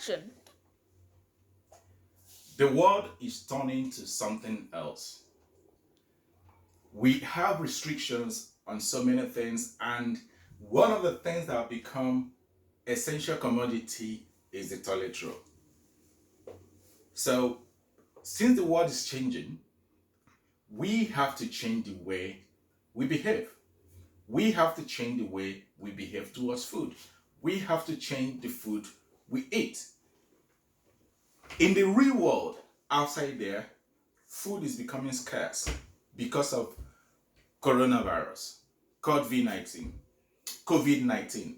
action. The world is turning to something else. We have restrictions on so many things, and one of the things that have become essential commodity is the toilet roll. So, since the world is changing, we have to change the way we behave. We have to change the way we behave towards food. We have to change the food we eat. In the real world, outside there, food is becoming scarce because of coronavirus, COVID-19. COVID-19.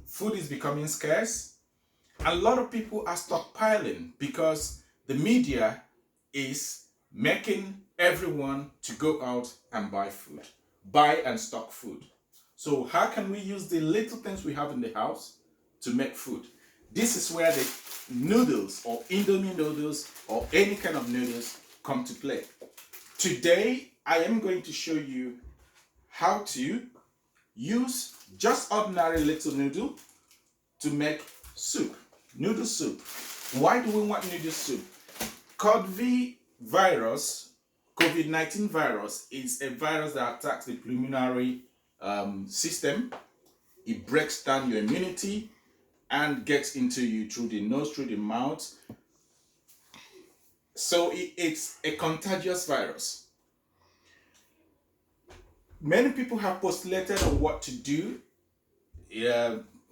Food is becoming scarce. A lot of people are stockpiling because the media is making everyone to go out and buy food, buy and stock food. So how can we use the little things we have in the house to make food? This is where the noodles or Indomie noodles or any kind of noodles come to play. Today, I am going to show you how to use just ordinary little noodle to make soup, noodle soup. Why do we want noodle soup? COVID virus, COVID-19 virus is a virus that attacks the pulmonary system. It breaks down your immunity and gets into you through the nose, through the mouth. So it's a contagious virus. Many people have postulated on what to do.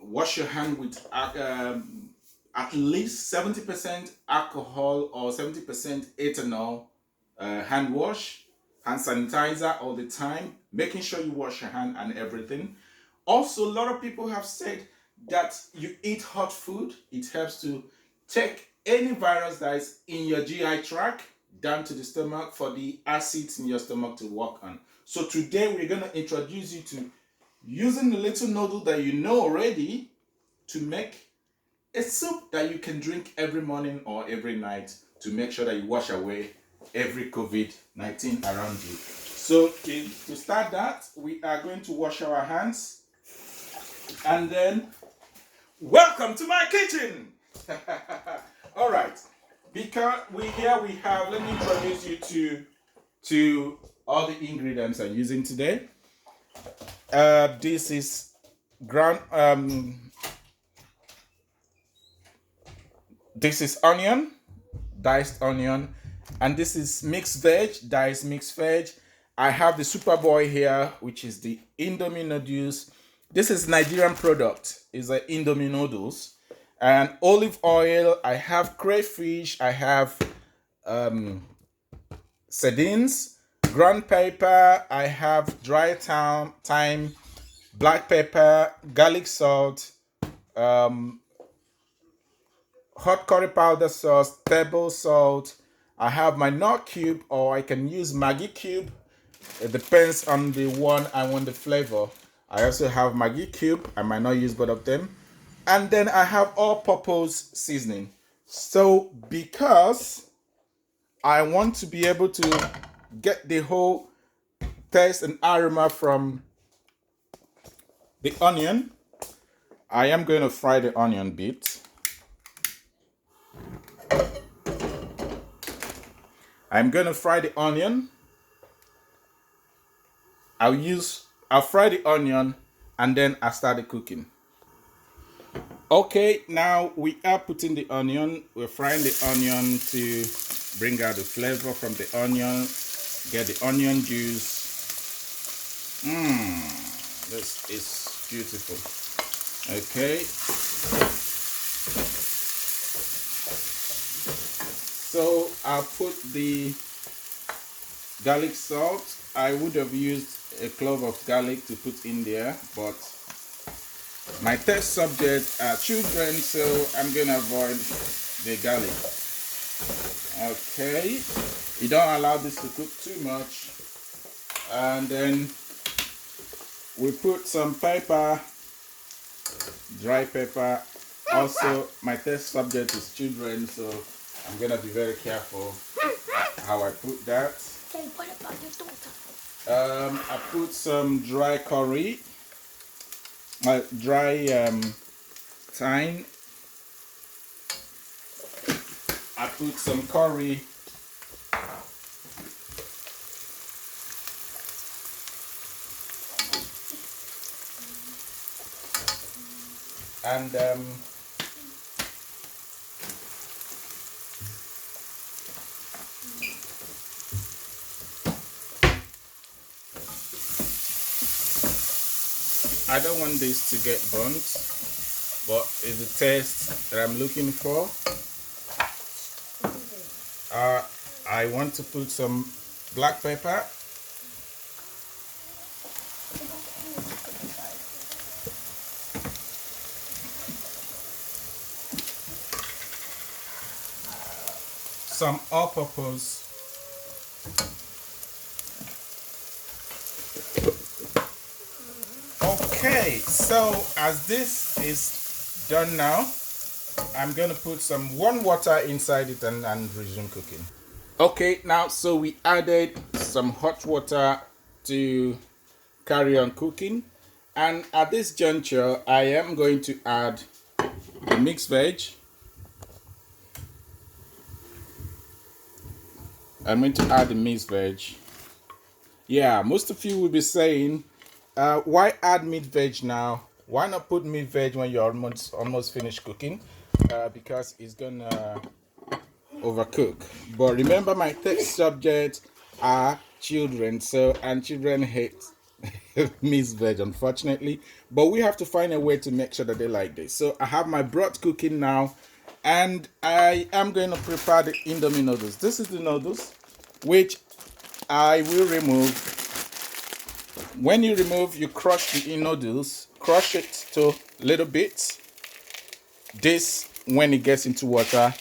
Wash your hand with at least 70% alcohol or 70% ethanol hand wash, hand sanitizer all the time, making sure you wash your hand and everything. Also, a lot of people have said that you eat hot food, it helps to take any virus that is in your GI tract down to the stomach for the acids in your stomach to work on. So today we're going to introduce you to using the little noodle that you know already to make a soup that you can drink every morning or every night to make sure that you wash away every COVID-19 around you. So to start that, we are going to wash our hands and then welcome to my kitchen. All right, because we have, let me introduce you to all the ingredients I'm using today. This is ground this is onion, diced onion, and this is mixed veg, diced mixed veg. I have the Superboy here, which is the Indomie noodles. This is Nigerian product, is a Indomie noodles. And olive oil, I have crayfish, I have sardines, ground pepper, I have dry thyme, black pepper, garlic salt, hot curry powder sauce, table salt. I have my Knorr cube, or I can use Maggi cube. It depends on the one I want the flavor. I also have Maggi cube. I might not use both of them. And then I have all-purpose seasoning. So because I want to be able to get the whole taste and aroma from the onion, I am going to fry the onion bit. I'm going to fry the onion. I'll fry the onion and then I'll start the cooking. Okay, now we are putting the onion. We're frying the onion to bring out the flavor from the onion, get the onion juice. This is beautiful. Okay. So I'll put the garlic salt. I would have used a clove of garlic to put in there, but my test subjects are children, so I'm gonna avoid the garlic. Okay, you don't allow this to cook too much. And then we put some pepper, dry pepper. Also, my test subject is children, so I'm gonna be very careful how I put that. I put some dry curry, dry thyme, I put some curry. And I don't want this to get burnt, but it's the taste that I'm looking for. I want to put some black pepper. Some all-purpose. Okay, so as this is done now, I'm going to put some warm water inside it and resume cooking. Okay, now so we added some hot water to carry on cooking, and at this juncture I am going to add the mixed veg. I'm going to add the mixed veg. Yeah, most of you will be saying, why add meat veg now? Why not put meat veg when you're almost finished cooking? Because it's gonna overcook. But remember, my test subject are children, and children hate mixed veg, unfortunately. But we have to find a way to make sure that they like this. So I have my broth cooking now, and I am going to prepare the Indomie noodles. This is the noodles, which I will remove. When you remove, you crush the noodles, crush it to little bits. This, when it gets into water,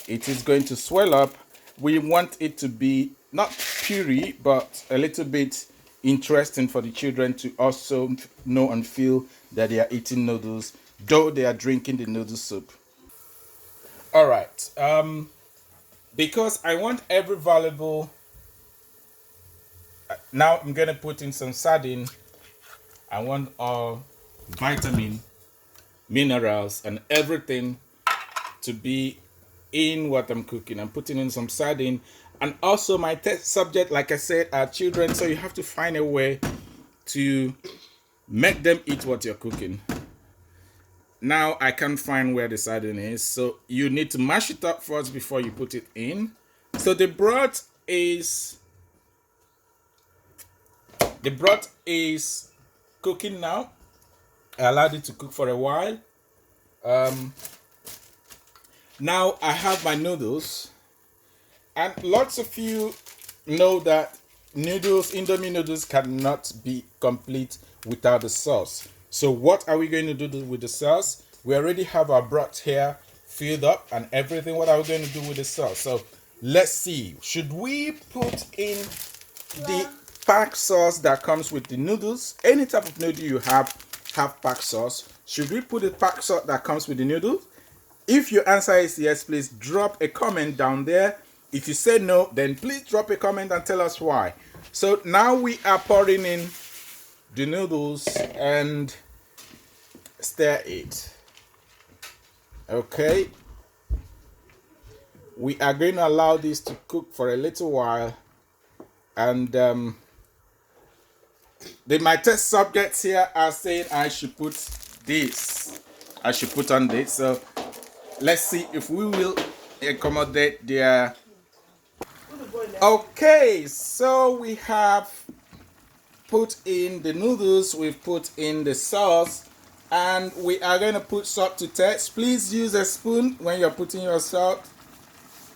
it is going to swell up. We want it to be not puree, but a little bit interesting for the children to also know and feel that they are eating noodles, though they are drinking the noodle soup. All right. Because I want every valuable. Now I'm gonna put in some sardine. I want all vitamin, minerals, and everything to be in what I'm cooking. I'm putting in some sardine, and also my test subject, like I said, are children, so you have to find a way to make them eat what you're cooking. Now I can't find where the sardine is, so you need to mash it up first before you put it in. So the broth is cooking now. I allowed it to cook for a while. Now I have my noodles, and lots of you know that Indomie noodles cannot be complete without the sauce. So what are we going to do with the sauce? We already have our broth here filled up and everything. What are we going to do with the sauce? So let's see. Should we put in the pack sauce that comes with the noodles? Any type of noodle you have pack sauce. Should we put the pack sauce that comes with the noodles? If your answer is yes, please drop a comment down there. If you say no, then please drop a comment and tell us why. So now we are pouring in the noodles and stir it. Okay. We are going to allow this to cook for a little while, and my test subjects here are saying I should put this. I should put on this. So let's see if we will accommodate their. Okay, so we have put in the noodles, we've put in the sauce, and we are going to put salt to taste. Please use a spoon when you're putting your salt.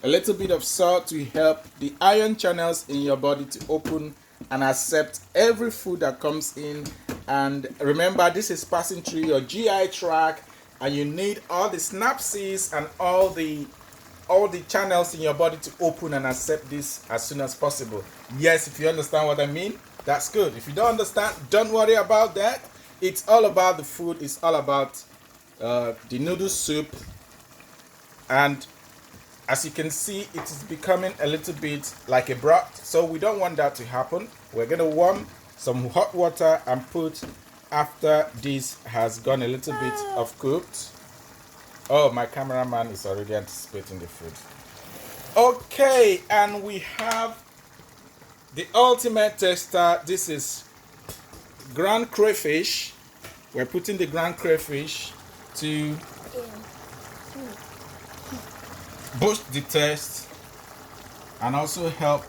A little bit of salt to help the ion channels in your body to open and accept every food that comes in. And remember, this is passing through your GI tract, and you need all the synapses and all the channels in your body to open and accept this as soon as possible. Yes, if you understand what I mean, that's good. If you don't understand, don't worry about that. It's all about the food. It's all about the noodle soup. And as you can see, it is becoming a little bit like a broth. So we don't want that to happen. We're going to warm some hot water and put after this has gone a little bit of cooked. Oh, my cameraman is already anticipating the food. Okay, and we have the ultimate tester. This is ground crayfish. We're putting the ground crayfish to boost the taste and also help.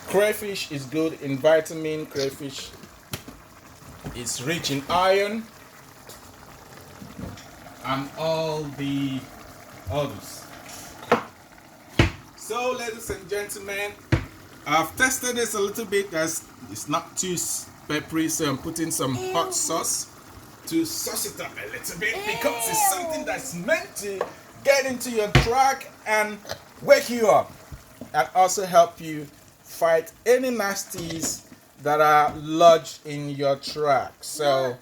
Crayfish is good in vitamin. Crayfish is rich in iron and all the others. So, ladies and gentlemen, I've tested this a little bit. It's not too peppery, so I'm putting some hot sauce to sauce it up a little bit because it's something that's meant to get into your track and wake you up and also help you fight any nasties that are lodged in your track. So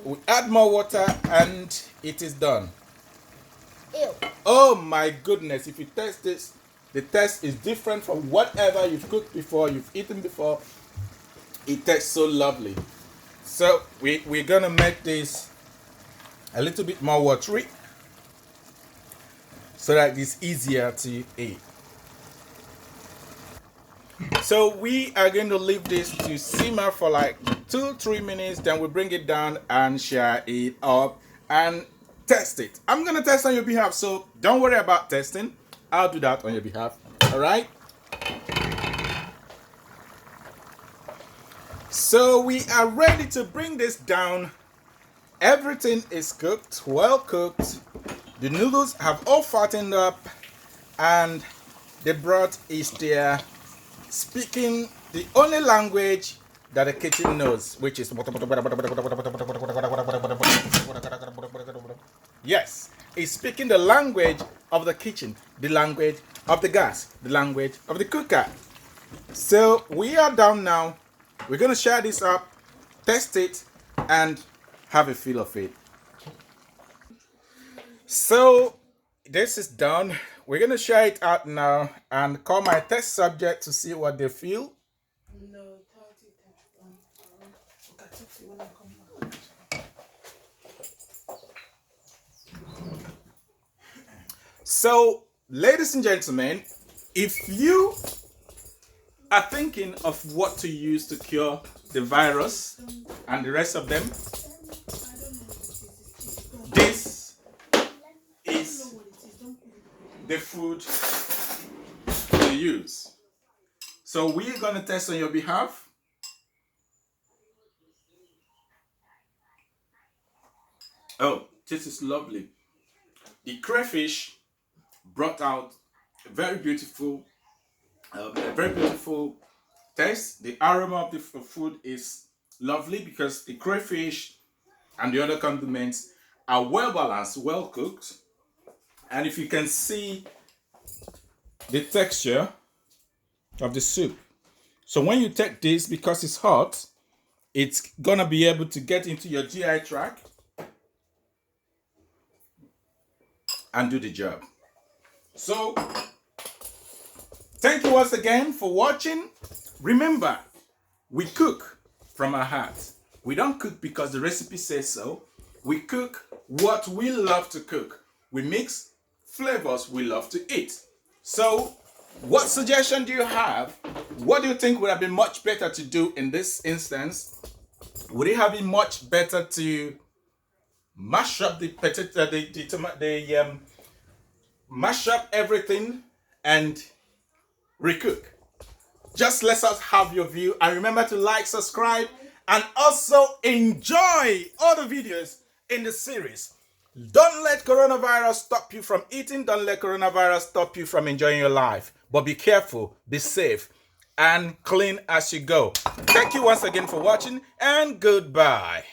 we add more water and it is done. Ew. Oh my goodness, if you taste this, the taste is different from whatever you've cooked before, you've eaten before. It tastes so lovely. So we're gonna make this a little bit more watery so that it's easier to eat. So we are going to leave this to simmer for like 2-3 minutes, then we bring it down and share it up and test it. I'm gonna test on your behalf, so don't worry about testing. I'll do that on your behalf. All right. So we are ready to bring this down. Everything is cooked, well cooked. The noodles have all fattened up and the broth is there, speaking the only language that the kitchen knows, which is yes, it's speaking the language of the kitchen, the language of the gas, the language of the cooker. So we are down now. We're gonna share this up, test it, and have a feel of it. So this is done. We're gonna share it out now and call my test subject to see what they feel. No, 30, 31. Okay, talk to you when I come back. So, ladies and gentlemen, if you are thinking of what to use to cure the virus and the rest of them, this is the food to use. So we're gonna test on your behalf. Oh, this is lovely. The crayfish brought out a very beautiful taste. The aroma of the food is lovely because the crayfish and the other condiments are well balanced, well cooked. And if you can see the texture of the soup. So when you take this, because it's hot, it's gonna be able to get into your GI tract and do the job. So thank you once again for watching. Remember, we cook from our hearts. We don't cook because the recipe says so. We cook what we love to cook. We mix flavors we love to eat. So, what suggestion do you have? What do you think would have been much better to do in this instance? Would it have been much better to mash up the potato, mash up everything and recook? Just let us have your view, and remember to like, subscribe, and also enjoy all the videos in the series. Don't let coronavirus stop you from eating. Don't let coronavirus stop you from enjoying your life. But be careful, be safe, and clean as you go. Thank you once again for watching, and goodbye.